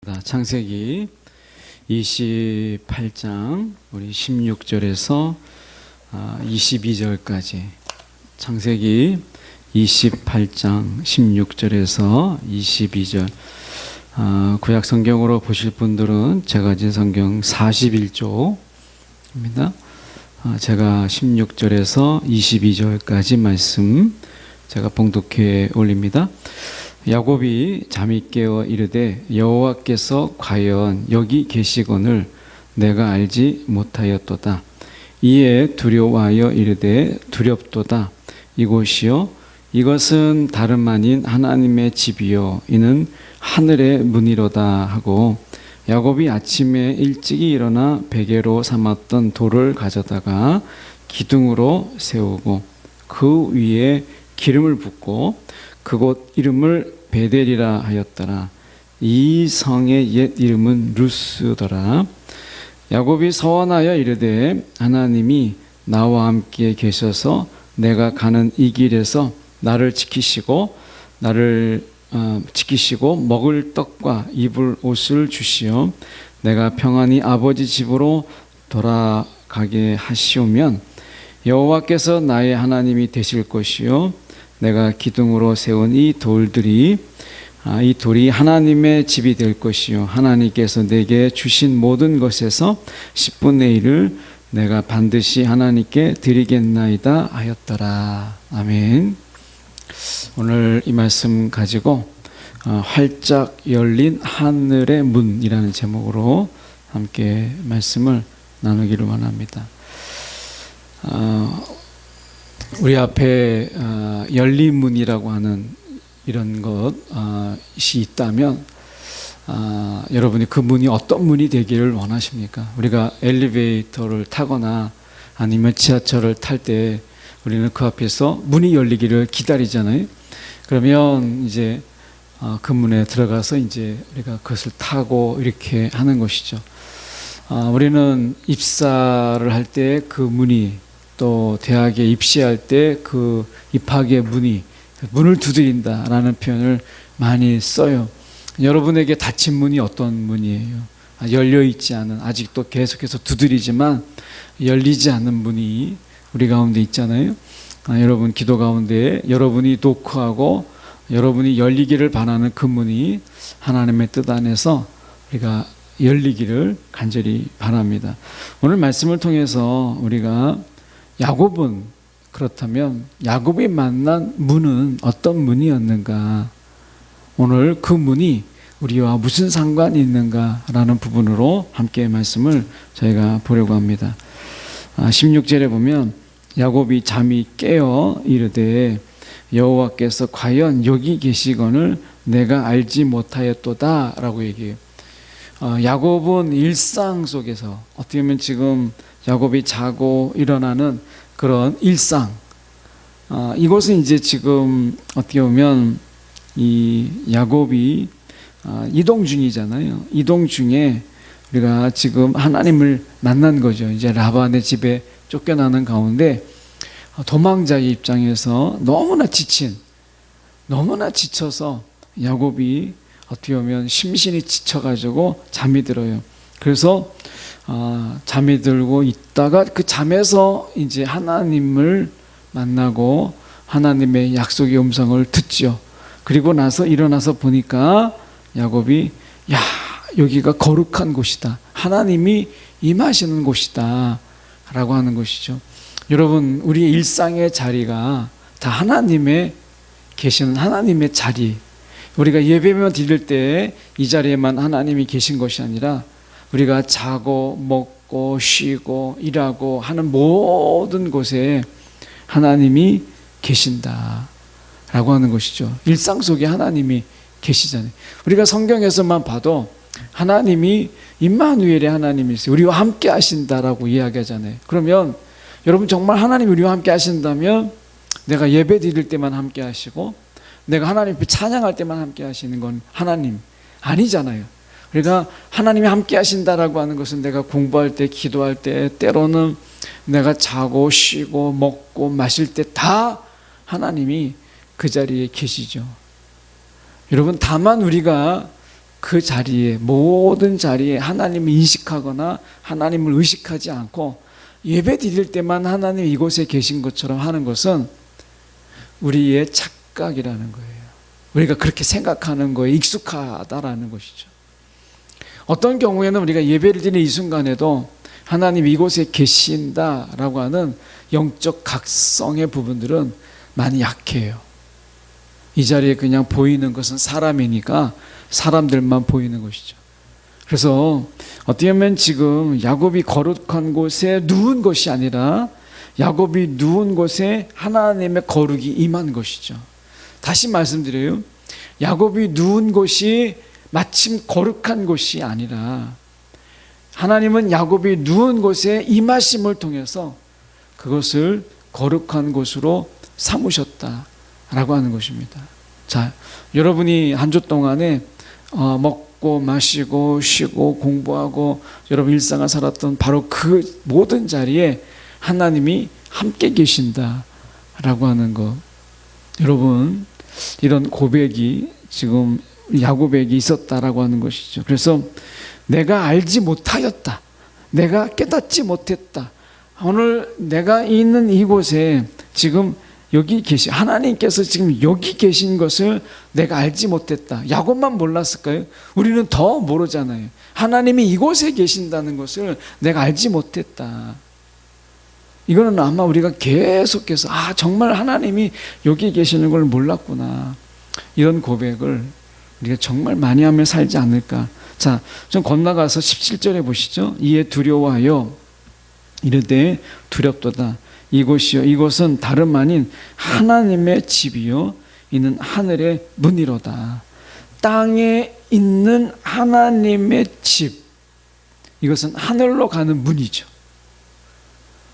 창세기 28장 우리 16절에서 22절까지 창세기 28장 16절에서 22절 구약 성경으로 보실 분들은 제가 진 성경 41쪽입니다. 제가 16절에서 22절까지 말씀 제가 봉독해 올립니다. 야곱이 잠이 깨어 이르되 여호와께서 과연 여기 계시거늘 내가 알지 못하였도다. 이에 두려워하여 이르되 두렵도다. 이곳이요 이것은 다름 아닌 하나님의 집이요 이는 하늘의 문이로다 하고 야곱이 아침에 일찍이 일어나 베개로 삼았던 돌을 가져다가 기둥으로 세우고 그 위에 기름을 붓고 그곳 이름을 베델이라 하였더라. 이 성의 옛 이름은 루스더라. 야곱이 서원하여 이르되 하나님이 나와 함께 계셔서 내가 가는 이 길에서 나를 지키시고 먹을 떡과 입을 옷을 주시어 내가 평안히 아버지 집으로 돌아가게 하시오면 여호와께서 나의 하나님이 되실 것이요 내가 기둥으로 세운 이 돌이 하나님의 집이 될 것이요 하나님께서 내게 주신 모든 것에서 10분의 1을 내가 반드시 하나님께 드리겠나이다 하였더라. 아멘. 오늘 이 말씀 가지고 활짝 열린 하늘의 문이라는 제목으로 함께 말씀을 나누기를 원합니다. 우리 앞에 열린 문이라고 하는 이런 것이 있다면 여러분이 그 문이 어떤 문이 되기를 원하십니까? 우리가 엘리베이터를 타거나 아니면 지하철을 탈 때 우리는 그 앞에서 문이 열리기를 기다리잖아요. 그러면 이제 그 문에 들어가서 이제 우리가 그것을 타고 이렇게 하는 것이죠. 우리는 입사를 할 때 그 문이 또 대학에 입시할 때 그 입학의 문을 두드린다라는 표현을 많이 써요. 여러분에게 닫힌 문이 어떤 문이에요? 열려있지 않은, 아직도 계속해서 두드리지만 열리지 않는 문이 우리 가운데 있잖아요. 여러분 기도 가운데 여러분이 노크하고 여러분이 열리기를 바라는 그 문이 하나님의 뜻 안에서 우리가 열리기를 간절히 바랍니다. 오늘 말씀을 통해서 우리가 야곱은 그렇다면 야곱이 만난 문은 어떤 문이었는가? 오늘 그 문이 우리와 무슨 상관이 있는가라는 부분으로 함께 말씀을 저희가 보려고 합니다. 16절에 보면 야곱이 잠이 깨어 이르되 여호와께서 과연 여기 계시거늘 내가 알지 못하였도다 라고 얘기해요. 야곱은 일상 속에서 어떻게 보면 지금 야곱이 자고 일어나는 그런 일상, 이것은 이제 지금 어떻게 보면 이 야곱이 이동 중이잖아요. 이동 중에 우리가 지금 하나님을 만난 거죠. 이제 라반의 집에 쫓겨나는 가운데 도망자의 입장에서 너무나 지쳐서 야곱이 어떻게 보면 심신이 지쳐가지고 잠이 들어요. 그래서 잠이 들고 있다가 그 잠에서 이제 하나님을 만나고 하나님의 약속의 음성을 듣죠. 그리고 나서 일어나서 보니까 야곱이 여기가 거룩한 곳이다. 하나님이 임하시는 곳이다 라고 하는 것이죠. 여러분 우리의 일상의 자리가 다 하나님의 계시는 하나님의 자리, 우리가 예배만 드릴 때 이 자리에만 하나님이 계신 것이 아니라 우리가 자고 먹고 쉬고 일하고 하는 모든 곳에 하나님이 계신다 라고 하는 것이죠. 일상 속에 하나님이 계시잖아요. 우리가 성경에서만 봐도 하나님이 임마누엘의 하나님이 있어요. 우리와 함께 하신다라고 이야기하잖아요. 그러면 여러분 정말 하나님이 우리와 함께 하신다면 내가 예배 드릴 때만 함께 하시고 내가 하나님 앞에 찬양할 때만 함께 하시는 건 하나님 아니잖아요. 우리가 하나님이 함께 하신다라고 하는 것은 내가 공부할 때, 기도할 때, 때로는 내가 자고 쉬고 먹고 마실 때 다 하나님이 그 자리에 계시죠. 여러분 다만 우리가 그 자리에, 모든 자리에 하나님을 인식하거나 하나님을 의식하지 않고 예배 드릴 때만 하나님 이곳에 계신 것처럼 하는 것은 우리의 착각이라는 거예요. 우리가 그렇게 생각하는 거에 익숙하다라는 것이죠. 어떤 경우에는 우리가 예배를 드리는 이 순간에도 하나님 이곳에 계신다라고 하는 영적 각성의 부분들은 많이 약해요. 이 자리에 그냥 보이는 것은 사람이니까 사람들만 보이는 것이죠. 그래서 어떻게 보면 지금 야곱이 거룩한 곳에 누운 것이 아니라 야곱이 누운 곳에 하나님의 거룩이 임한 것이죠. 다시 말씀드려요. 야곱이 누운 곳이 마침 거룩한 곳이 아니라 하나님은 야곱이 누운 곳에 임하심을 통해서 그것을 거룩한 곳으로 삼으셨다라고 하는 것입니다. 자, 여러분이 한 주 동안에 먹고 마시고 쉬고 공부하고 여러분 일상을 살았던 바로 그 모든 자리에 하나님이 함께 계신다라고 하는 것. 여러분, 이런 고백이 지금 야곱에게 있었다라고 하는 것이죠. 그래서 내가 알지 못하였다, 내가 깨닫지 못했다, 오늘 내가 있는 이곳에 지금 여기 계신 하나님께서 지금 여기 계신 것을 내가 알지 못했다. 야곱만 몰랐을까요? 우리는 더 모르잖아요. 하나님이 이곳에 계신다는 것을 내가 알지 못했다. 이거는 아마 우리가 계속해서 정말 하나님이 여기 계시는 걸 몰랐구나, 이런 고백을 우리가 정말 많이 하며 살지 않을까. 자, 좀 건너가서 17절에 보시죠. 이에 두려워하여 이르되 두렵도다. 이곳이요, 이곳은 다름 아닌 하나님의 집이요, 이는 하늘의 문이로다. 땅에 있는 하나님의 집, 이것은 하늘로 가는 문이죠.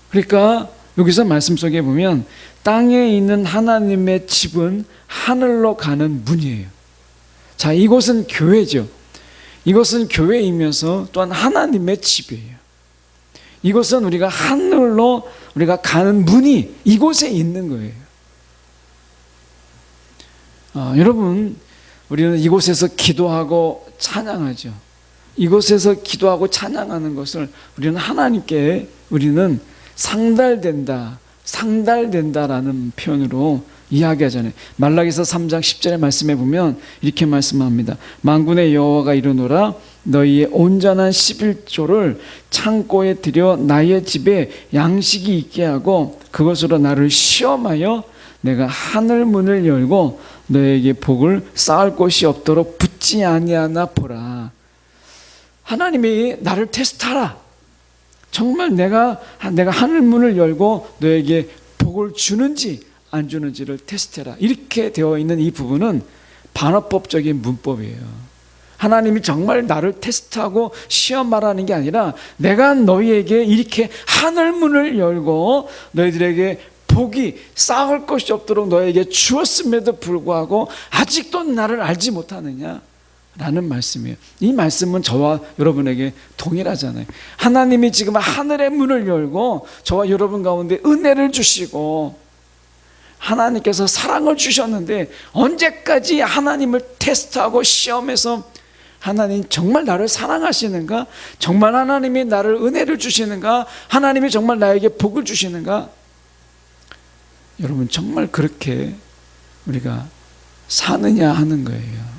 그러니까 여기서 말씀 속에 보면 땅에 있는 하나님의 집은 하늘로 가는 문이에요. 자, 이곳은 교회죠. 이것은 교회이면서 또한 하나님의 집이에요. 이것은 우리가 하늘로 우리가 가는 문이 이곳에 있는 거예요. 여러분, 우리는 이곳에서 기도하고 찬양하죠. 이곳에서 기도하고 찬양하는 것을 우리는 하나님께 우리는 상달된다라는 표현으로 이야기하잖아요. 말라기서 3장 10절의 말씀에 보면 이렇게 말씀합니다. 만군의 여호와가 이르노라, 너희의 온전한 11조를 창고에 들여 나의 집에 양식이 있게 하고 그것으로 나를 시험하여 내가 하늘 문을 열고 너에게 복을 쌓을 곳이 없도록 붙지 아니하나 보라. 하나님이 나를 테스트하라. 정말 내가 하늘 문을 열고 너에게 복을 주는지 안 주는지를 테스트해라. 이렇게 되어 있는 이 부분은 반어법적인 문법이에요. 하나님이 정말 나를 테스트하고 시험하라는 게 아니라 내가 너희에게 이렇게 하늘 문을 열고 너희들에게 복이 쌓을 것이 없도록 너에게 주었음에도 불구하고 아직도 나를 알지 못하느냐 라는 말씀이에요. 이 말씀은 저와 여러분에게 동일하잖아요. 하나님이 지금 하늘의 문을 열고 저와 여러분 가운데 은혜를 주시고 하나님께서 사랑을 주셨는데 언제까지 하나님을 테스트하고 시험해서 하나님 정말 나를 사랑하시는가? 정말 하나님이 나를 은혜를 주시는가? 하나님이 정말 나에게 복을 주시는가? 여러분, 정말 그렇게 우리가 사느냐 하는 거예요.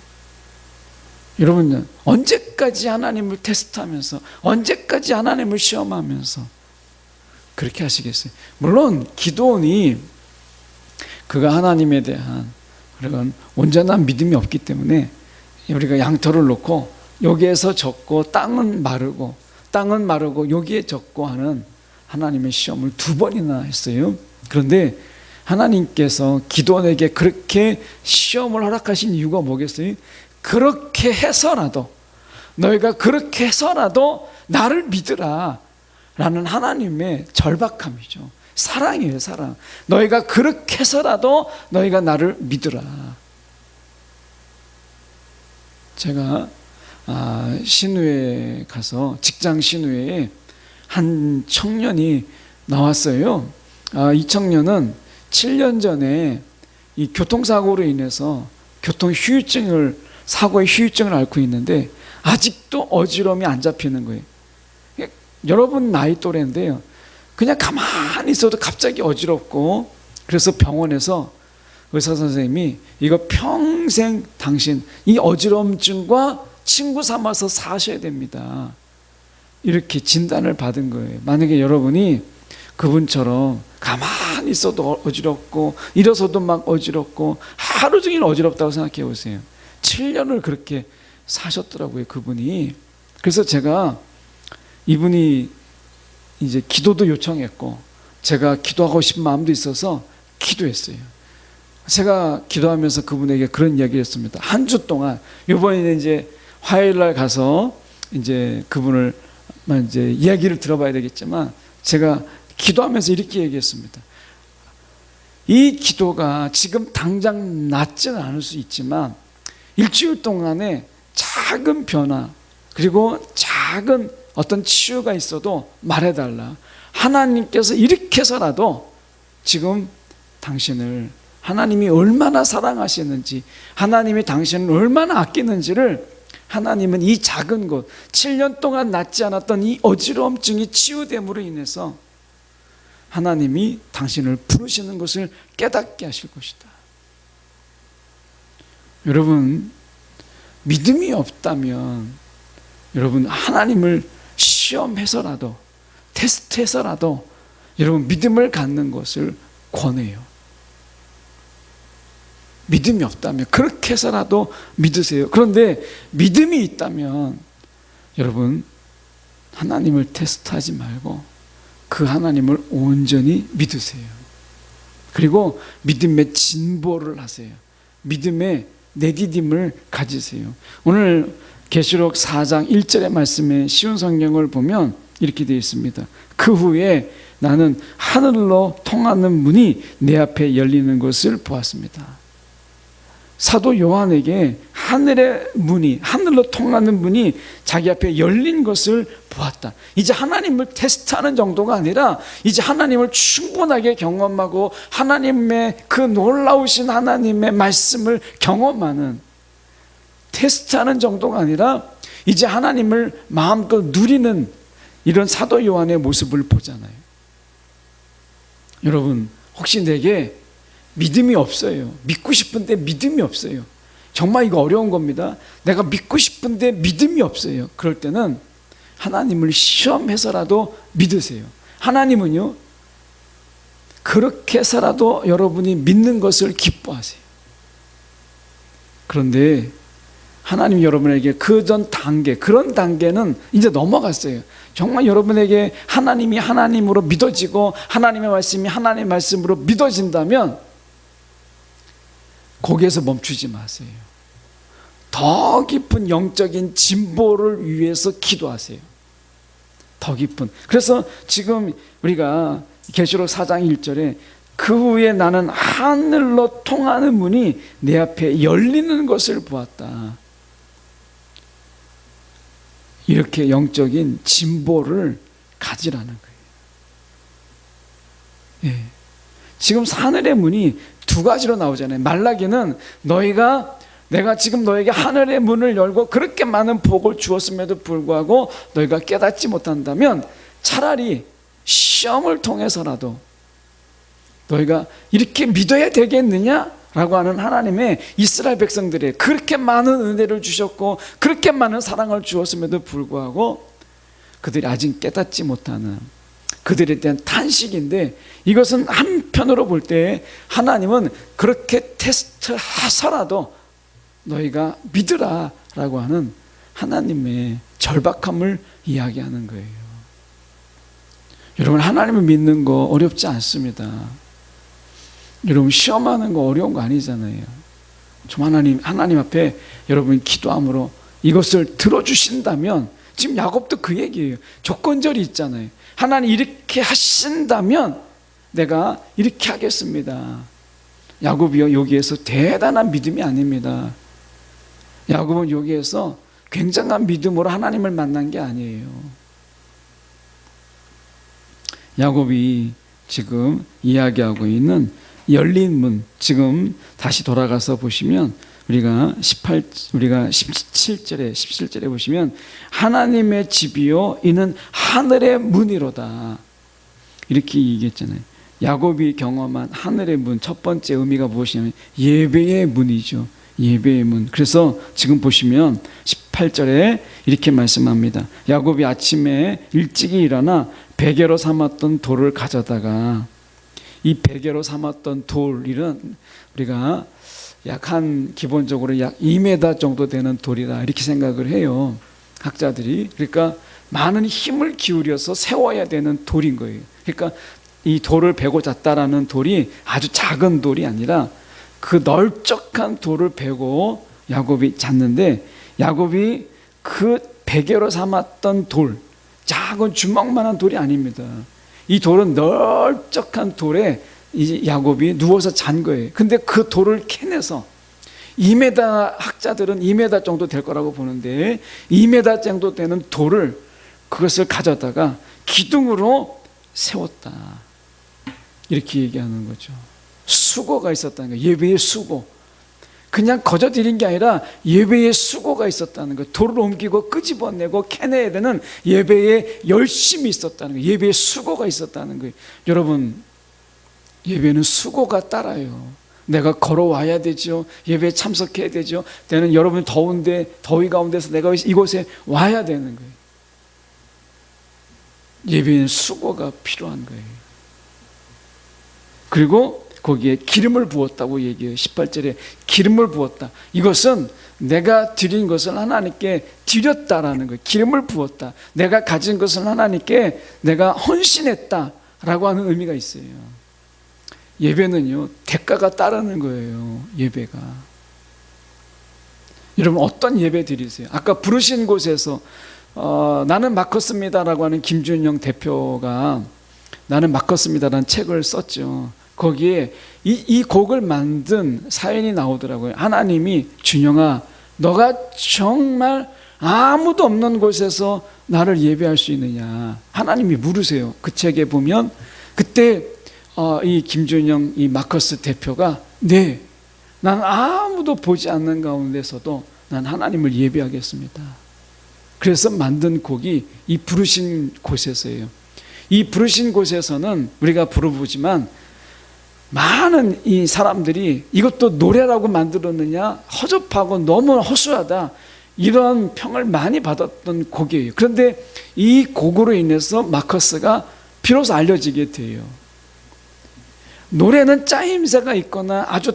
여러분, 언제까지 하나님을 테스트하면서, 언제까지 하나님을 시험하면서 그렇게 하시겠어요? 물론 기도원이 그가 하나님에 대한 그런 온전한 믿음이 없기 때문에 우리가 양털을 놓고 여기에서 젖고 땅은 마르고 여기에 젖고 하는 하나님의 시험을 2번이나 했어요. 그런데 하나님께서 기도원에게 그렇게 시험을 허락하신 이유가 뭐겠어요? 그렇게 해서라도, 너희가 그렇게 해서라도 나를 믿으라 라는 하나님의 절박함이죠. 사랑이에요, 사랑. 너희가 그렇게 해서라도 너희가 나를 믿으라. 제가 신우회에 가서, 직장 신우회에 한 청년이 나왔어요. 이 청년은 7년 전에 이 교통사고로 인해서 교통후유증을 사고의 후유증을 앓고 있는데 아직도 어지러움이 안 잡히는 거예요. 여러분 나이 또래인데요, 그냥 가만히 있어도 갑자기 어지럽고, 그래서 병원에서 의사 선생님이 이거 평생 당신 이 어지러움증과 친구 삼아서 사셔야 됩니다, 이렇게 진단을 받은 거예요. 만약에 여러분이 그분처럼 가만히 있어도 어지럽고 일어서도 막 어지럽고 하루 종일 어지럽다고 생각해 보세요. 7년을 그렇게 사셨더라고요, 그분이. 그래서 제가 이분이 이제 기도도 요청했고 제가 기도하고 싶은 마음도 있어서 기도했어요. 제가 기도하면서 그분에게 그런 이야기를 했습니다. 한 주 동안, 이번에는 이제 화요일 날 가서 이제 그분을 이제 이야기를 들어봐야 되겠지만, 제가 기도하면서 이렇게 얘기했습니다. 이 기도가 지금 당장 낫지는 않을 수 있지만 일주일 동안에 작은 변화, 그리고 작은 어떤 치유가 있어도 말해달라. 하나님께서 이렇게 해서라도 지금 당신을, 하나님이 얼마나 사랑하시는지, 하나님이 당신을 얼마나 아끼는지를, 하나님은 이 작은 것, 7년 동안 낫지 않았던 이 어지러움증이 치유됨으로 인해서 하나님이 당신을 부르시는 것을 깨닫게 하실 것이다. 여러분, 믿음이 없다면 여러분 하나님을 시험해서라도, 테스트해서라도 여러분 믿음을 갖는 것을 권해요. 믿음이 없다면 그렇게 해서라도 믿으세요. 그런데 믿음이 있다면 여러분 하나님을 테스트하지 말고 그 하나님을 온전히 믿으세요. 그리고 믿음의 진보를 하세요. 믿음의 내디딤을 가지세요. 오늘 계시록 4장 1절의 말씀에 쉬운 성경을 보면 이렇게 되어 있습니다. 그 후에 나는 하늘로 통하는 문이 내 앞에 열리는 것을 보았습니다. 사도 요한에게 하늘의 문이, 하늘로 통하는 문이 자기 앞에 열린 것을 보았다. 이제 하나님을 테스트하는 정도가 아니라 이제 하나님을 충분하게 경험하고 하나님의 그 놀라우신 하나님의 말씀을 경험하는, 테스트하는 정도가 아니라 이제 하나님을 마음껏 누리는 이런 사도 요한의 모습을 보잖아요. 여러분, 혹시 내게 믿음이 없어요. 믿고 싶은데 믿음이 없어요. 정말 이거 어려운 겁니다. 내가 믿고 싶은데 믿음이 없어요. 그럴 때는 하나님을 시험해서라도 믿으세요. 하나님은요, 그렇게 해서라도 여러분이 믿는 것을 기뻐하세요. 그런데 하나님 여러분에게 그 전 단계, 그런 단계는 이제 넘어갔어요. 정말 여러분에게 하나님이 하나님으로 믿어지고 하나님의 말씀이 하나님의 말씀으로 믿어진다면 거기에서 멈추지 마세요. 더 깊은 영적인 진보를 위해서 기도하세요. 더 깊은. 그래서 지금 우리가 계시록 4장 1절에 그 후에 나는 하늘로 통하는 문이 내 앞에 열리는 것을 보았다. 이렇게 영적인 진보를 가지라는 거예요. 예. 지금 하늘의 문이 두 가지로 나오잖아요. 말라기는 내가 지금 너에게 하늘의 문을 열고 그렇게 많은 복을 주었음에도 불구하고 너희가 깨닫지 못한다면 차라리 시험을 통해서라도 너희가 이렇게 믿어야 되겠느냐라고 하는 하나님의 이스라엘 백성들의 그렇게 많은 은혜를 주셨고 그렇게 많은 사랑을 주었음에도 불구하고 그들이 아직 깨닫지 못하는 그들에 대한 탄식인데, 이것은 한편으로 볼 때 하나님은 그렇게 테스트하서라도 너희가 믿으라 라고 하는 하나님의 절박함을 이야기하는 거예요. 여러분, 하나님을 믿는 거 어렵지 않습니다. 여러분, 시험하는 거 어려운 거 아니잖아요. 좀 하나님 앞에 여러분 기도함으로 이것을 들어주신다면, 지금 야곱도 그 얘기예요. 조건절이 있잖아요. 하나님 이렇게 하신다면 내가 이렇게 하겠습니다. 야곱이요, 여기에서 대단한 믿음이 아닙니다. 야곱은 여기에서 굉장한 믿음으로 하나님을 만난 게 아니에요. 야곱이 지금 이야기하고 있는 열린 문, 지금 다시 돌아가서 보시면 우리가 17절에 보시면 하나님의 집이요 이는 하늘의 문이로다. 이렇게 얘기했잖아요. 야곱이 경험한 하늘의 문, 첫 번째 의미가 무엇이냐면 예배의 문이죠. 예배의 문. 그래서 지금 보시면 18절에 이렇게 말씀합니다. 야곱이 아침에 일찍이 일어나 베개로 삼았던 돌을 가져다가, 이 베개로 삼았던 돌은 우리가 기본적으로 약 2m 정도 되는 돌이다 이렇게 생각을 해요, 학자들이. 그러니까 많은 힘을 기울여서 세워야 되는 돌인 거예요. 그러니까 이 돌을 베고 잤다라는 돌이 아주 작은 돌이 아니라 그 넓적한 돌을 베고 야곱이 잤는데, 야곱이 그 베개로 삼았던 돌, 작은 주먹만한 돌이 아닙니다. 이 돌은 넓적한 돌에 이 야곱이 누워서 잔 거예요. 근데 그 돌을 캐내서 2m, 학자들은 2m 정도 될 거라고 보는데 2m 정도 되는 돌을, 그것을 가져다가 기둥으로 세웠다, 이렇게 얘기하는 거죠. 수고가 있었다는 거예요. 예배의 수고. 그냥 거저 드린 게 아니라 예배의 수고가 있었다는 거예요. 돌을 옮기고 끄집어내고 캐내야 되는 예배의 열심이 있었다는 거예요. 예배의 수고가 있었다는 거예요. 여러분, 예배는 수고가 따라요. 내가 걸어와야 되죠. 예배에 참석해야 되죠. 때는 여러분이 더위 가운데서 내가 이곳에 와야 되는 거예요. 예배는 수고가 필요한 거예요. 그리고 거기에 기름을 부었다고 얘기해요. 18절에 기름을 부었다. 이것은 내가 드린 것을 하나님께 드렸다라는 거예요. 기름을 부었다. 내가 가진 것을 하나님께 내가 헌신했다라고 하는 의미가 있어요. 예배는요, 대가가 따르는 거예요. 예배가. 여러분, 어떤 예배 드리세요? 아까 부르신 곳에서 나는 마커스입니다라고 하는 김준영 대표가 나는 마커스입니다라는 책을 썼죠. 거기에 이 곡을 만든 사연이 나오더라고요. 하나님이, 준영아, 너가 정말 아무도 없는 곳에서 나를 예배할 수 있느냐, 하나님이 물으세요. 그 책에 보면 그때 이 김준영, 이 마커스 대표가 네, 난 아무도 보지 않는 가운데서도 난 하나님을 예배하겠습니다. 그래서 만든 곡이 이 부르신 곳에서예요. 이 부르신 곳에서는 우리가 부르지만 많은 이 사람들이 이것도 노래라고 만들었느냐, 허접하고 너무 허술하다, 이런 평을 많이 받았던 곡이에요. 그런데 이 곡으로 인해서 마커스가 비로소 알려지게 돼요. 노래는 짜임새가 있거나 아주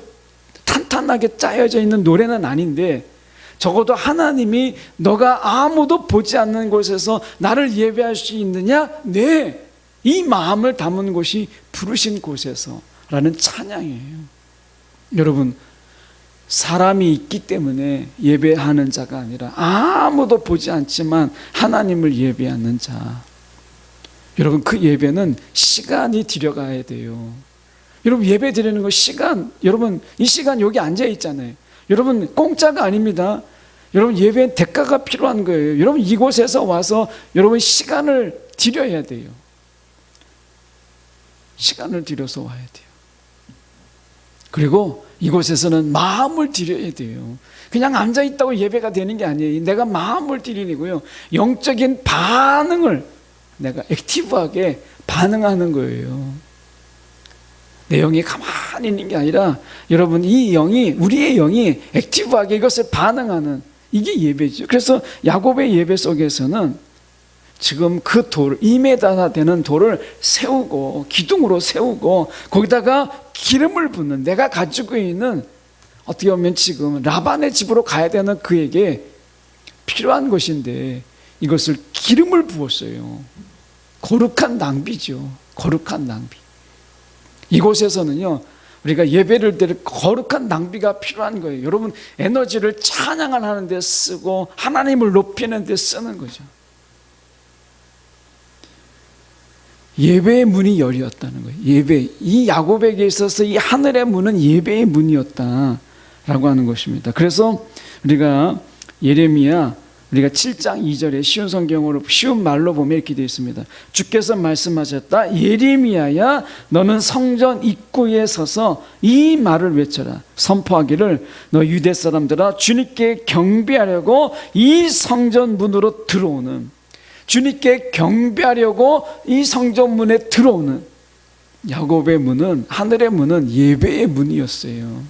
탄탄하게 짜여져 있는 노래는 아닌데, 적어도 하나님이 너가 아무도 보지 않는 곳에서 나를 예배할 수 있느냐? 네, 이 마음을 담은 곳이 부르신 곳에서 라는 찬양이에요. 여러분, 사람이 있기 때문에 예배하는 자가 아니라 아무도 보지 않지만 하나님을 예배하는 자. 여러분, 그 예배는 시간이 들여가야 돼요. 여러분, 예배 드리는 거 시간, 여러분 이 시간 여기 앉아 있잖아요. 여러분, 공짜가 아닙니다. 여러분, 예배엔 대가가 필요한 거예요. 여러분, 이곳에서 와서 여러분 시간을 들여야 돼요. 시간을 들여서 와야 돼요. 그리고 이곳에서는 마음을 들여야 돼요. 그냥 앉아있다고 예배가 되는 게 아니에요. 내가 마음을 들이고요, 영적인 반응을 내가 액티브하게 반응하는 거예요. 내 영이 가만히 있는 게 아니라 여러분, 이 영이, 우리의 영이 액티브하게 이것을 반응하는, 이게 예배죠. 그래서 야곱의 예배 속에서는 지금 그 돌, 2m 되는 돌을 세우고 기둥으로 세우고 거기다가 기름을 붓는, 내가 가지고 있는, 어떻게 보면 지금 라반의 집으로 가야 되는 그에게 필요한 것인데 이것을 기름을 부었어요. 거룩한 낭비죠. 거룩한 낭비. 이곳에서는요, 우리가 예배를 드릴 거룩한 낭비가 필요한 거예요. 여러분, 에너지를 찬양을 하는 데 쓰고 하나님을 높이는 데 쓰는 거죠. 예배의 문이 열렸다는 거예요. 예배, 이 야곱에게 있어서 이 하늘의 문은 예배의 문이었다라고 하는 것입니다. 그래서 우리가 예레미야 우리가 7장 2절에 쉬운 성경으로 쉬운 말로 보면 이렇게 되어 있습니다. 주께서 말씀하셨다. 예레미야야 너는 성전 입구에 서서 이 말을 외쳐라. 선포하기를 너 유대 사람들아 주님께 경배하려고 이 성전 문으로 들어오는, 주님께 경배하려고 이 성전 문에 들어오는 야곱의 문은, 하늘의 문은 예배의 문이었어요.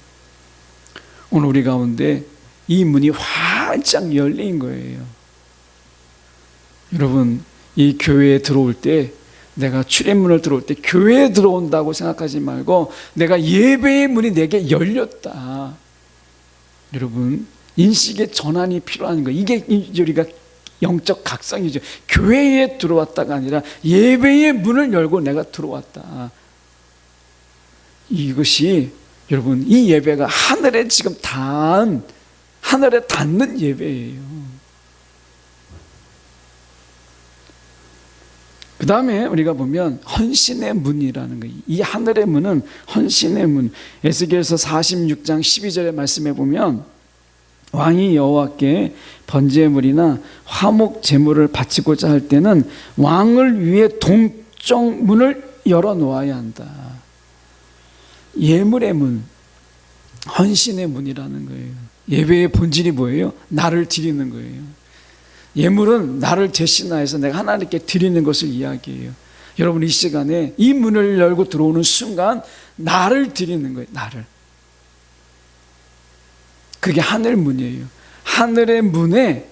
오늘 우리 가운데 이 문이 활짝 열린 거예요. 여러분, 이 교회에 들어올 때, 내가 출입문을 들어올 때 교회에 들어온다고 생각하지 말고 내가 예배의 문이 내게 열렸다. 여러분, 인식의 전환이 필요한 거예요. 이게 우리가 영적 각성이죠. 교회에 들어왔다가 아니라 예배의 문을 열고 내가 들어왔다. 이것이 여러분, 이 예배가 하늘에 지금 하늘에 닿는 예배예요. 그 다음에 우리가 보면 헌신의 문이라는 거예요. 이 하늘의 문은 헌신의 문. 에스겔서 46장 12절의 말씀에 보면 왕이 여호와께 번제물이나 화목 제물을 바치고자 할 때는 왕을 위해 동쪽 문을 열어놓아야 한다. 예물의 문, 헌신의 문이라는 거예요. 예배의 본질이 뭐예요? 나를 드리는 거예요. 예물은 나를 대신하여서 내가 하나님께 드리는 것을 이야기해요. 여러분, 이 시간에 이 문을 열고 들어오는 순간 나를 드리는 거예요. 나를. 그게 하늘 문이에요. 하늘의 문에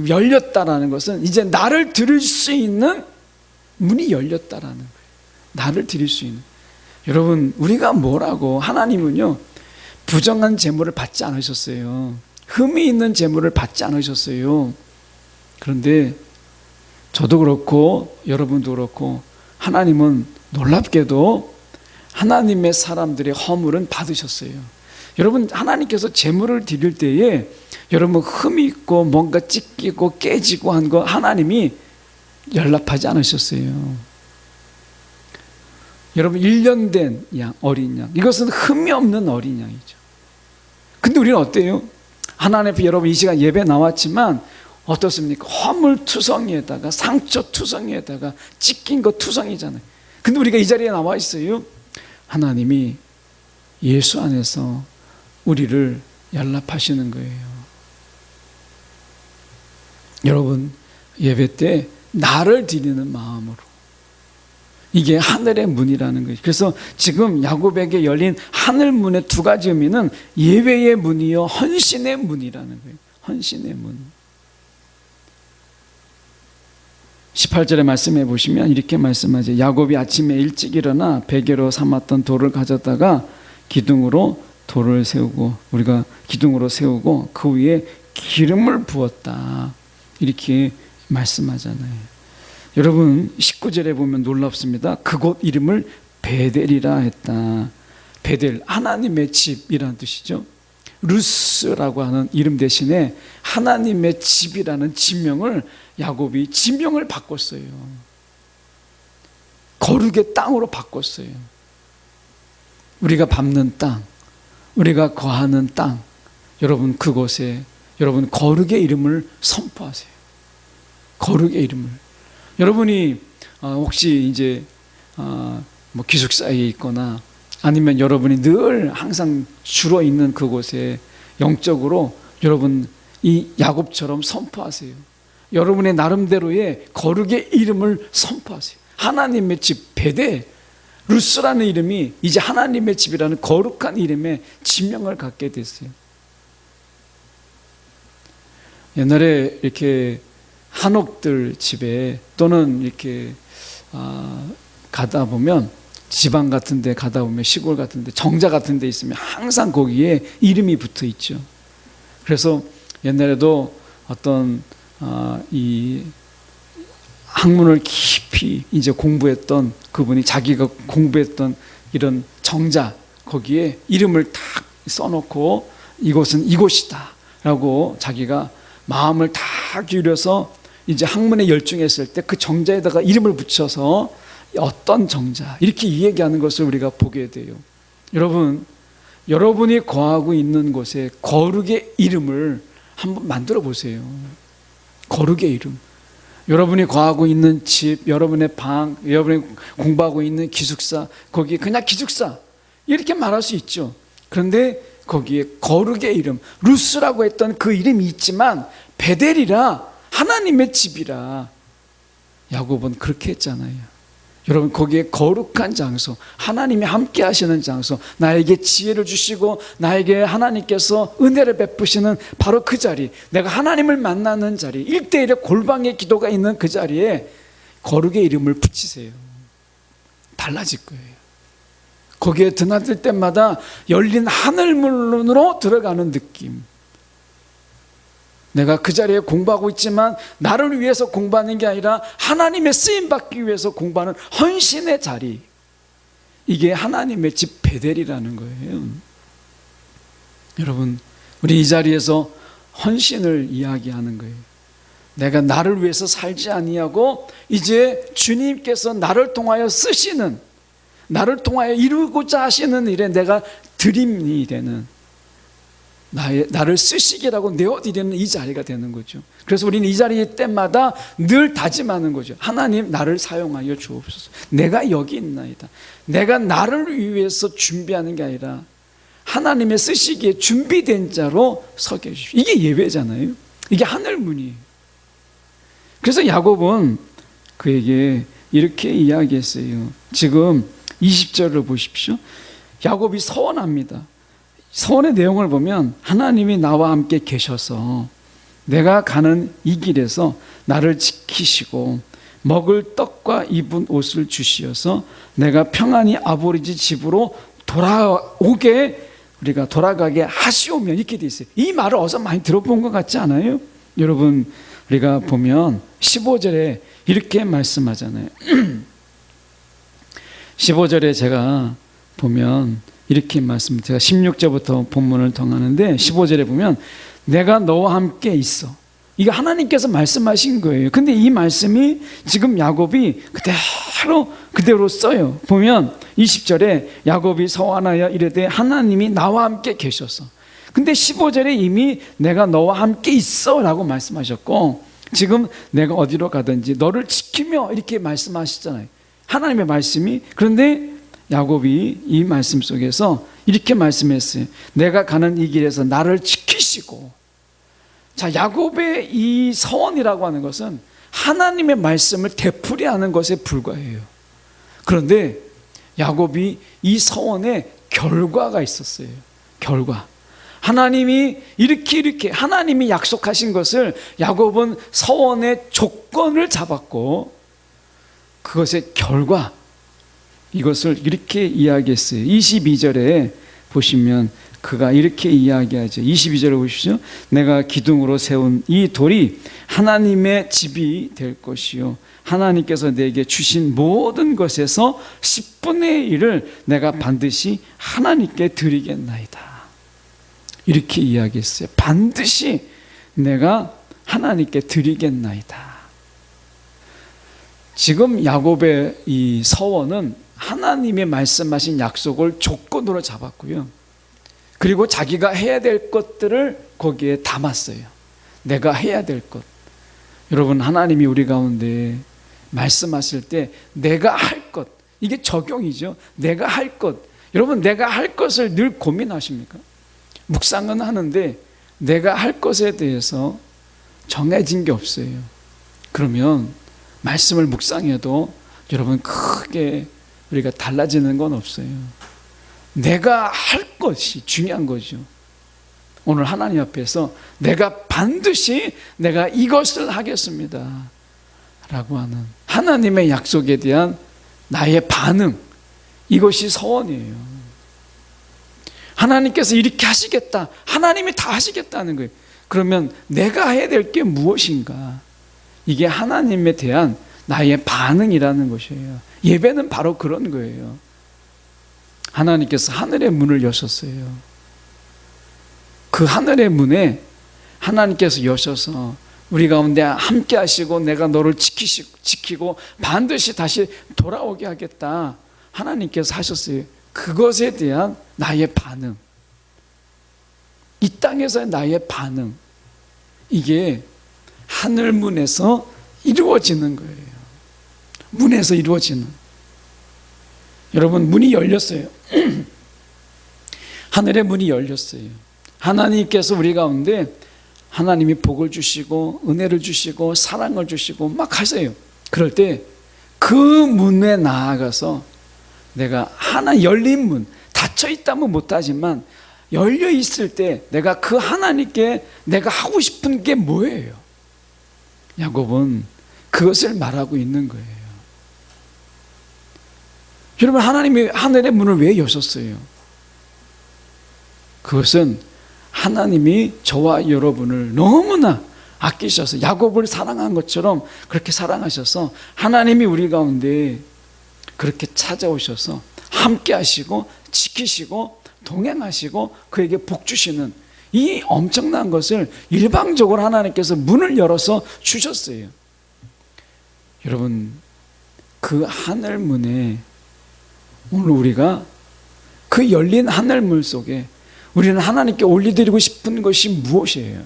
열렸다라는 것은 이제 나를 드릴 수 있는 문이 열렸다라는 거예요. 나를 드릴 수 있는. 여러분, 우리가 뭐라고, 하나님은요 부정한 재물을 받지 않으셨어요. 흠이 있는 재물을 받지 않으셨어요. 그런데 저도 그렇고 여러분도 그렇고 하나님은 놀랍게도 하나님의 사람들의 허물은 받으셨어요. 여러분, 하나님께서 재물을 드릴 때에 여러분 흠이 있고 뭔가 찢기고 깨지고 한 거 하나님이 연락하지 않으셨어요. 여러분, 1년 된 양, 어린 양, 이것은 흠이 없는 어린 양이죠. 근데 우리는 어때요? 하나님 앞에 여러분 이 시간 예배 나왔지만 어떻습니까? 허물투성이에다가 상처투성이에다가 찢긴 거 투성이잖아요. 근데 우리가 이 자리에 나와 있어요. 하나님이 예수 안에서 우리를 연락하시는 거예요. 여러분, 예배 때 나를 드리는 마음으로, 이게 하늘의 문이라는 거예요. 그래서 지금 야곱에게 열린 하늘 문의 두 가지 의미는 예배의 문이요 헌신의 문이라는 거예요. 헌신의 문. 18절의 말씀해 보시면 이렇게 말씀하죠. 야곱이 아침에 일찍 일어나 베개로 삼았던 돌을 가져다가 기둥으로 돌을 세우고, 우리가 기둥으로 세우고 그 위에 기름을 부었다. 이렇게 말씀하잖아요. 여러분, 19절에 보면 놀랍습니다. 그곳 이름을 베델이라 했다. 베델, 하나님의 집이라는 뜻이죠. 루스라고 하는 이름 대신에 하나님의 집이라는 지명을 야곱이 지명을 바꿨어요. 거룩의 땅으로 바꿨어요. 우리가 밟는 땅, 우리가 거하는 땅, 여러분 그곳에 여러분 거룩의 이름을 선포하세요. 거룩의 이름을. 여러분이 혹시 이제 뭐 기숙사에 있거나 아니면 여러분이 늘 항상 주로 있는 그곳에 영적으로 여러분 이 야곱처럼 선포하세요. 여러분의 나름대로의 거룩의 이름을 선포하세요. 하나님의 집 베델, 루스라는 이름이 이제 하나님의 집이라는 거룩한 이름에 지명을 갖게 됐어요. 옛날에 이렇게 한옥들 집에 또는 이렇게 가다 보면, 지방 같은 데 가다 보면, 시골 같은 데, 정자 같은 데 있으면 항상 거기에 이름이 붙어 있죠. 그래서 옛날에도 어떤 이 학문을 깊이 이제 공부했던 그분이 자기가 공부했던 이런 정자, 거기에 이름을 딱 써놓고 이곳은 이곳이다 라고 자기가 마음을 다 기울여서 이제 학문에 열중했을 때 그 정자에다가 이름을 붙여서 어떤 정자, 이렇게 이야기하는 것을 우리가 보게 돼요. 여러분, 여러분이 거하고 있는 곳에 거룩의 이름을 한번 만들어 보세요. 거룩의 이름. 여러분이 거하고 있는 집, 여러분의 방, 여러분이 공부하고 있는 기숙사, 거기 그냥 기숙사 이렇게 말할 수 있죠. 그런데 거기에 거룩의 이름, 루스라고 했던 그 이름이 있지만 베델이라 하나님의 집이라 야곱은 그렇게 했잖아요. 여러분, 거기에 거룩한 장소, 하나님이 함께 하시는 장소, 나에게 지혜를 주시고 나에게 하나님께서 은혜를 베푸시는 바로 그 자리, 내가 하나님을 만나는 자리, 1대1의 골방의 기도가 있는 그 자리에 거룩의 이름을 붙이세요. 달라질 거예요. 거기에 드나들 때마다 열린 하늘문으로 들어가는 느낌. 내가 그 자리에 공부하고 있지만 나를 위해서 공부하는 게 아니라 하나님의 쓰임받기 위해서 공부하는 헌신의 자리, 이게 하나님의 집 베델이라는 거예요. 여러분, 우리 이 자리에서 헌신을 이야기하는 거예요. 내가 나를 위해서 살지 아니하고 이제 주님께서 나를 통하여 쓰시는, 나를 통하여 이루고자 하시는 일에 내가 드림이 되는, 나를 쓰시기라고 내어드리는 이 자리가 되는 거죠. 그래서 우리는 이 자리 때마다 늘 다짐하는 거죠. 하나님, 나를 사용하여 주옵소서. 내가 여기 있나이다. 내가 나를 위해서 준비하는 게 아니라 하나님의 쓰시기에 준비된 자로 서게 해주십시오. 이게 예배잖아요. 이게 하늘문이에요. 그래서 야곱은 그에게 이렇게 이야기했어요. 지금 20절을 보십시오. 야곱이 서원합니다. 서원의 내용을 보면 하나님이 나와 함께 계셔서 내가 가는 이 길에서 나를 지키시고 먹을 떡과 입은 옷을 주시어서 내가 평안히 아버지 집으로 우리가 돌아가게 하시오면, 이렇게 돼 있어요. 이 말을 어디서 많이 들어본 것 같지 않아요? 여러분, 우리가 보면 15절에 이렇게 말씀하잖아요. 15절에 제가 보면 이렇게 제가 16절부터 본문을 통하는데 15절에 보면 내가 너와 함께 있어. 이거 하나님께서 말씀하신 거예요. 근데 이 말씀이 지금 야곱이 그대로 써요. 보면 20절에 야곱이 서원하여 이르되 하나님이 나와 함께 계셔서. 근데 15절에 이미 내가 너와 함께 있어 라고 말씀하셨고, 지금 내가 어디로 가든지 너를 지키며 이렇게 말씀하시잖아요. 하나님의 말씀이. 그런데 야곱이 이 말씀 속에서 이렇게 말씀했어요. 내가 가는 이 길에서 나를 지키시고. 자, 야곱의 이 서원이라고 하는 것은 하나님의 말씀을 되풀이하는 것에 불과해요. 그런데 야곱이 이 서원에 결과가 있었어요. 결과. 하나님이 이렇게 하나님이 약속하신 것을 야곱은 서원의 조건을 잡았고, 그것의 결과, 이것을 이렇게 이야기했어요. 22절에 보시면 그가 이렇게 이야기하죠. 22절에 보십시오. 내가 기둥으로 세운 이 돌이 하나님의 집이 될 것이요 하나님께서 내게 주신 모든 것에서 10분의 1을 내가 반드시 하나님께 드리겠나이다. 이렇게 이야기했어요. 반드시 내가 하나님께 드리겠나이다. 지금 야곱의 이 서원은 하나님의 말씀하신 약속을 조건으로 잡았고요. 그리고 자기가 해야 될 것들을 거기에 담았어요. 내가 해야 될 것. 여러분, 하나님이 우리 가운데 말씀하실 때 내가 할 것, 이게 적용이죠. 내가 할 것. 여러분, 내가 할 것을 늘 고민하십니까? 묵상은 하는데 내가 할 것에 대해서 정해진 게 없어요. 그러면 말씀을 묵상해도 여러분 크게 우리가 달라지는 건 없어요. 내가 할 것이 중요한 거죠. 오늘 하나님 앞에서 내가 반드시 내가 이것을 하겠습니다 라고 하는 하나님의 약속에 대한 나의 반응, 이것이 서원이에요. 하나님께서 이렇게 하시겠다, 하나님이 다 하시겠다는 거예요. 그러면 내가 해야 될 게 무엇인가? 이게 하나님에 대한 나의 반응이라는 것이에요. 예배는 바로 그런 거예요. 하나님께서 하늘의 문을 여셨어요. 그 하늘의 문에 하나님께서 여셔서 우리 가운데 함께 하시고 내가 너를 지키고 반드시 다시 돌아오게 하겠다, 하나님께서 하셨어요. 그것에 대한 나의 반응, 이 땅에서의 나의 반응, 이게 하늘 문에서 이루어지는 거예요. 문에서 이루어지는. 여러분, 문이 열렸어요. 하늘의 문이 열렸어요. 하나님께서 우리 가운데 하나님이 복을 주시고 은혜를 주시고 사랑을 주시고 막 하세요. 그럴 때 그 문에 나아가서 내가 하나 열린 문, 닫혀 있다면 못하지만 열려 있을 때 내가 그 하나님께 내가 하고 싶은 게 뭐예요? 야곱은 그것을 말하고 있는 거예요. 여러분, 하나님이 하늘의 문을 왜 여셨어요? 그것은 하나님이 저와 여러분을 너무나 아끼셔서 야곱을 사랑한 것처럼 그렇게 사랑하셔서 하나님이 우리 가운데 그렇게 찾아오셔서 함께 하시고 지키시고 동행하시고 그에게 복 주시는 이 엄청난 것을 일방적으로 하나님께서 문을 열어서 주셨어요. 여러분, 그 하늘문에 오늘 우리가 그 열린 하늘문 속에 우리는 하나님께 올려드리고 싶은 것이 무엇이에요?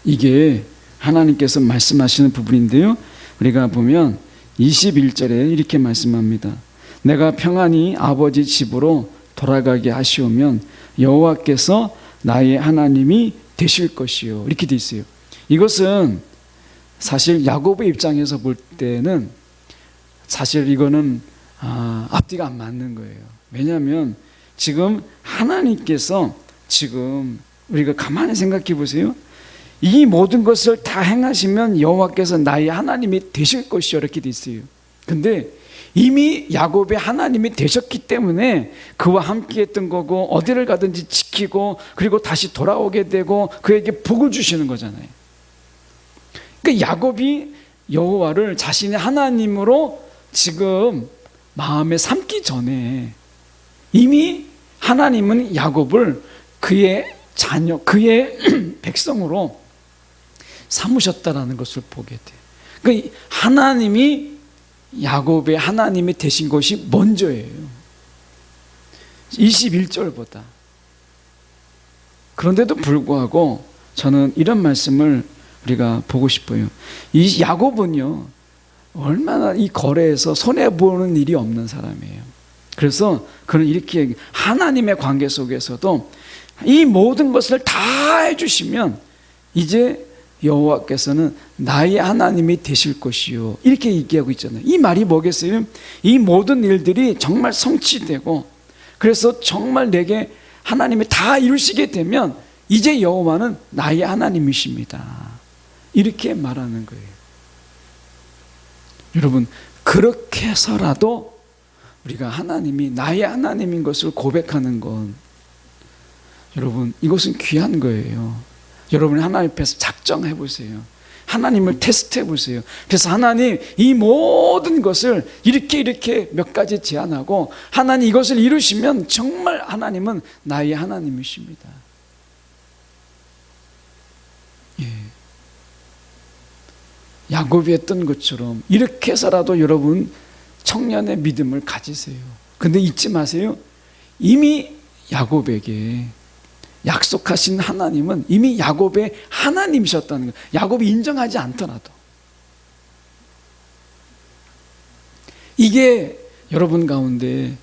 이게 하나님께서 말씀하시는 부분인데요, 우리가 보면 21절에 이렇게 말씀합니다. 내가 평안히 아버지 집으로 돌아가게 하시오면 여호와께서 나의 하나님이 되실 것이요, 이렇게 돼 있어요. 이것은 사실 야곱의 입장에서 볼 때는 사실 이거는 앞뒤가 안 맞는 거예요. 왜냐하면 지금 하나님께서 지금 우리가 가만히 생각해 보세요. 이 모든 것을 다 행하시면 여호와께서 나의 하나님이 되실 것이요, 이렇게 돼 있어요. 근데 이미 야곱의 하나님이 되셨기 때문에 그와 함께 했던 거고 어디를 가든지 지키고 그리고 다시 돌아오게 되고 그에게 복을 주시는 거잖아요. 그러니까 야곱이 여호와를 자신의 하나님으로 지금 마음에 삼기 전에 이미 하나님은 야곱을 그의 자녀, 그의 백성으로 삼으셨다라는 것을 보게 돼요. 그러니까 하나님이 야곱의 하나님이 되신 것이 먼저예요. 21절보다. 그런데도 불구하고 저는 이런 말씀을 우리가 보고 싶어요. 이 야곱은요, 얼마나 이 거래에서 손해보는 일이 없는 사람이에요. 그래서 그는 이렇게 하나님의 관계 속에서도 이 모든 것을 다 해주시면 이제 여호와께서는 나의 하나님이 되실 것이요, 이렇게 얘기하고 있잖아요. 이 말이 뭐겠어요? 이 모든 일들이 정말 성취되고 그래서 정말 내게 하나님이 다 이루시게 되면 이제 여호와는 나의 하나님이십니다, 이렇게 말하는 거예요. 여러분, 그렇게 해서라도 우리가 하나님이 나의 하나님인 것을 고백하는 건, 여러분, 이것은 귀한 거예요. 여러분이 하나님 앞에서 작정해 보세요. 하나님을 테스트해 보세요. 그래서 하나님, 이 모든 것을 이렇게 몇 가지 제안하고 하나님 이것을 이루시면 정말 하나님은 나의 하나님이십니다. 예. 야곱이 했던 것처럼 이렇게 해서라도 여러분 청년의 믿음을 가지세요. 근데 잊지 마세요. 이미 야곱에게 약속하신 하나님은 이미 야곱의 하나님이셨다는 거예요. 야곱이 인정하지 않더라도. 이게 여러분 가운데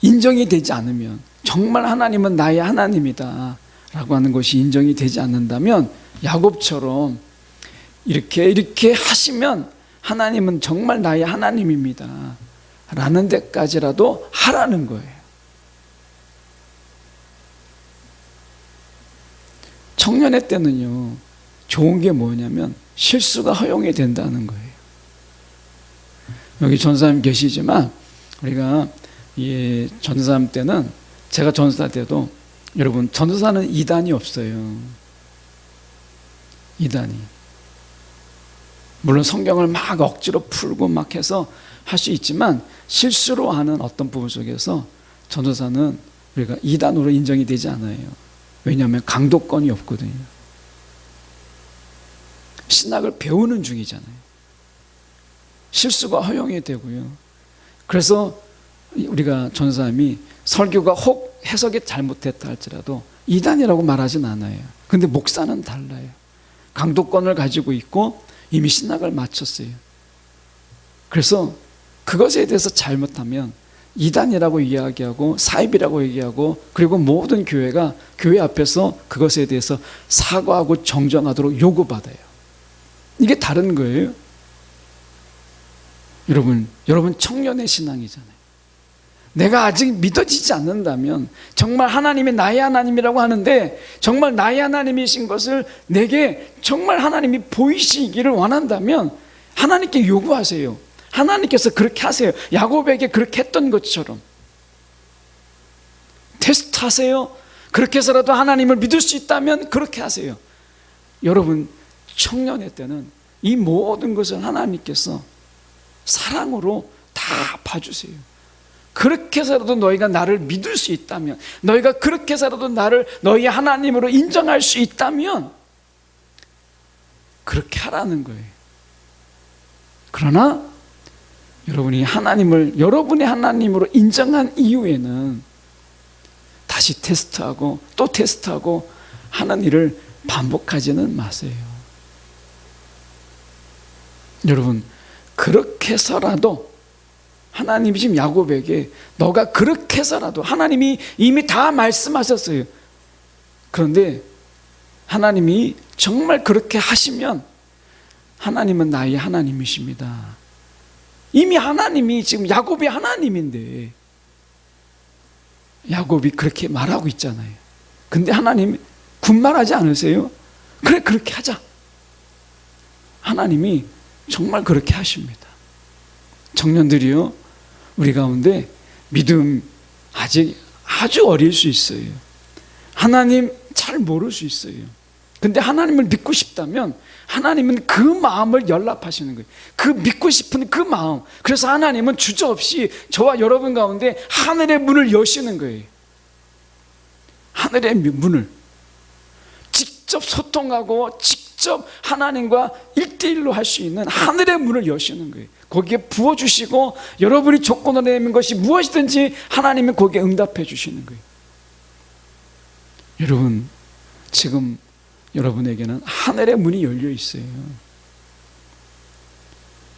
인정이 되지 않으면, 정말 하나님은 나의 하나님이다 라고 하는 것이 인정이 되지 않는다면 야곱처럼 이렇게 하시면 하나님은 정말 나의 하나님입니다 라는 데까지라도 하라는 거예요. 청년의 때는요, 좋은 게 뭐냐면 실수가 허용이 된다는 거예요. 여기 전사님 계시지만 우리가 이 전사님 때는, 제가 전사 때도 여러분 전사는 이단이 없어요. 이단이. 물론 성경을 막 억지로 풀고 막 해서 할 수 있지만 실수로 하는 어떤 부분 속에서 전도사는 우리가 이단으로 인정이 되지 않아요. 왜냐하면 강도권이 없거든요. 신학을 배우는 중이잖아요. 실수가 허용이 되고요. 그래서 우리가 전사님이 설교가 혹 해석이 잘못됐다 할지라도 이단이라고 말하진 않아요. 근데 목사는 달라요. 강도권을 가지고 있고 이미 신학을 마쳤어요. 그래서 그것에 대해서 잘못하면 이단이라고 이야기하고 사입이라고 얘기하고, 그리고 모든 교회가 교회 앞에서 그것에 대해서 사과하고 정정하도록 요구받아요. 이게 다른 거예요. 여러분 청년의 신앙이잖아요. 내가 아직 믿어지지 않는다면, 정말 하나님이 나의 하나님이라고 하는데 정말 나의 하나님이신 것을 내게 정말 하나님이 보이시기를 원한다면 하나님께 요구하세요. 하나님께서 그렇게 하세요. 야곱에게 그렇게 했던 것처럼 테스트하세요. 그렇게 해서라도 하나님을 믿을 수 있다면 그렇게 하세요. 여러분 청년의 때는 이 모든 것을 하나님께서 사랑으로 다 봐주세요. 그렇게 해서라도 너희가 나를 믿을 수 있다면, 너희가 그렇게 해서라도 나를 너희 하나님으로 인정할 수 있다면 그렇게 하라는 거예요. 그러나 여러분이 하나님을 여러분의 하나님으로 인정한 이후에는 다시 테스트하고 또 테스트하고 하는 일을 반복하지는 마세요. 여러분 그렇게 해서라도 하나님이 지금 야곱에게 너가 그렇게 해서라도, 하나님이 이미 다 말씀하셨어요. 그런데 하나님이 정말 그렇게 하시면 하나님은 나의 하나님이십니다. 이미 하나님이 지금 야곱이 하나님인데 야곱이 그렇게 말하고 있잖아요. 근데 하나님 군말하지 않으세요? 그래 그렇게 하자. 하나님이 정말 그렇게 하십니다. 청년들이요, 우리 가운데 믿음 아직 아주 어릴 수 있어요. 하나님 잘 모를 수 있어요. 근데 하나님을 믿고 싶다면 하나님은 그 마음을 연락하시는 거예요. 그 믿고 싶은 그 마음. 그래서 하나님은 주저없이 저와 여러분 가운데 하늘의 문을 여시는 거예요. 하늘의 문을 직접 소통하고 직접 하나님과 1대1로 할 수 있는 하늘의 문을 여시는 거예요. 거기에 부어주시고 여러분이 조건을 내는 것이 무엇이든지 하나님은 거기에 응답해 주시는 거예요. 여러분 지금 여러분에게는 하늘의 문이 열려 있어요.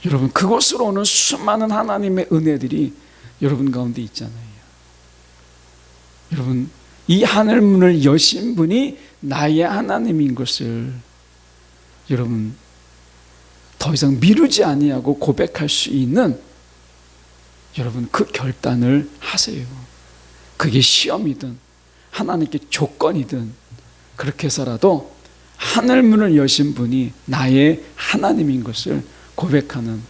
여러분 그곳으로 오는 수많은 하나님의 은혜들이 여러분 가운데 있잖아요. 여러분 이 하늘 문을 여신 분이 나의 하나님인 것을 여러분 더 이상 미루지 아니하고 고백할 수 있는 여러분 그 결단을 하세요. 그게 시험이든 하나님께 조건이든 그렇게 해서라도 하늘문을 여신 분이 나의 하나님인 것을 고백하는,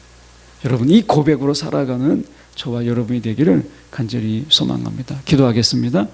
여러분 이 고백으로 살아가는 저와 여러분이 되기를 간절히 소망합니다. 기도하겠습니다.